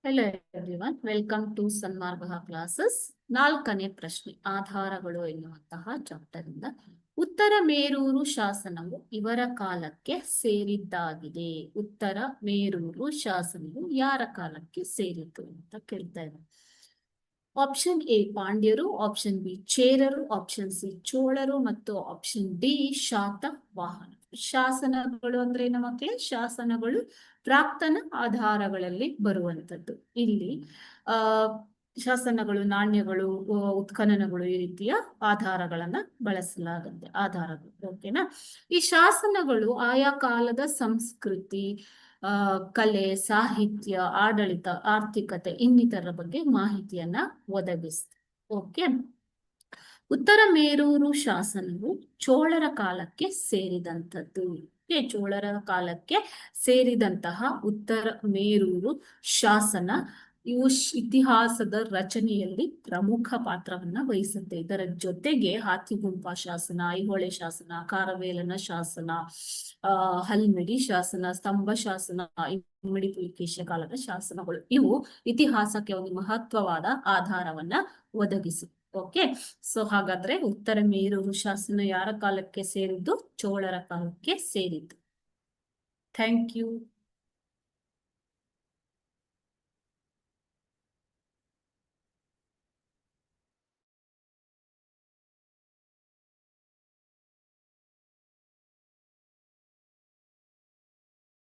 Hello everyone, welcome to Sanmarga classes. 4ನೇ ಪ್ರಶ್ನೆ, ಆಧಾರಗಳು ಎನ್ನುವಂತಹ ಚಾಪ್ಟರ್ ಇಂದ ಉತ್ತರ ಮೇರೂರು ಶಾಸನವು ಇವರ ಕಾಲಕ್ಕೆ ಸೇರಿದ್ದಾಗಿದೆ. ಉತ್ತರ ಮೇರೂರು ಶಾಸನವು ಯಾರ ಕಾಲಕ್ಕೆ ಸೇರಿತು ಅಂತ ಕೇಳ್ತಾ ಇದ್ದಾರೆ. ಆಪ್ಷನ್ ಎ ಪಾಂಡ್ಯರು, ಆಪ್ಷನ್ ಬಿ ಚೇರರು, ಆಪ್ಷನ್ ಸಿ ಚೋಳರು ಮತ್ತು ಆಪ್ಷನ್ ಡಿ ಶಾತವಾಹನ. ಶಾಸನಗಳು ಅಂದ್ರೆ ಏನು ಮಕ್ಕಳೇ? ಶಾಸನಗಳು ಪ್ರಾಕ್ತನ ಆಧಾರಗಳಲ್ಲಿ ಬರುವಂತದ್ದು. ಇಲ್ಲಿ ಶಾಸನಗಳು, ನಾಣ್ಯಗಳು, ಉತ್ಖನನಗಳು ಈ ರೀತಿಯ ಆಧಾರಗಳನ್ನ ಬಳಸಲಾಗುತ್ತೆ. ಆಧಾರಗಳು, ಓಕೆನಾ? ಈ ಶಾಸನಗಳು ಆಯಾ ಕಾಲದ ಸಂಸ್ಕೃತಿ, ಕಲೆ, ಸಾಹಿತ್ಯ, ಆಡಳಿತ, ಆರ್ಥಿಕತೆ ಇನ್ನಿತರ ಬಗ್ಗೆ ಮಾಹಿತಿಯನ್ನ ಒದಗಿಸ್ತದೆ. ಓಕೆ. ಉತ್ತರ ಮೇರೂರು ಶಾಸನವು ಚೋಳರ ಕಾಲಕ್ಕೆ ಸೇರಿದಂಥದ್ದು. ಚೋಳರ ಕಾಲಕ್ಕೆ ಸೇರಿದಂತಹ ಉತ್ತರ ಮೇರೂರು ಶಾಸನ ಇವು ಇತಿಹಾಸದ ರಚನೆಯಲ್ಲಿ ಪ್ರಮುಖ ಪಾತ್ರವನ್ನ ವಹಿಸುತ್ತೆ. ಇದರ ಜೊತೆಗೆ ಹಾತಿಗುಂಪ ಶಾಸನ, ಐಹೊಳೆ ಶಾಸನ, ಕಾರವೇಲನ ಶಾಸನ, ಹಲ್ಮಿಡಿ ಶಾಸನ, ಸ್ತಂಭ ಶಾಸನ, ಇಮ್ಮಡಿ ಪುಲಿಕೇಶಿಯ ಕಾಲದ ಶಾಸನಗಳು ಇವು ಇತಿಹಾಸಕ್ಕೆ ಒಂದು ಮಹತ್ವವಾದ ಆಧಾರವನ್ನ ಒದಗಿಸುತ್ತೆ. ಓಕೆ. ಸೊ ಹಾಗಾದ್ರೆ ಉತ್ತರ ಮೇರೂರು ಶಾಸನ ಯಾರ ಕಾಲಕ್ಕೆ ಸೇರಿದ್ದು? ಚೋಳರ ಕಾಲಕ್ಕೆ ಸೇರಿದ್ದು. Thank you.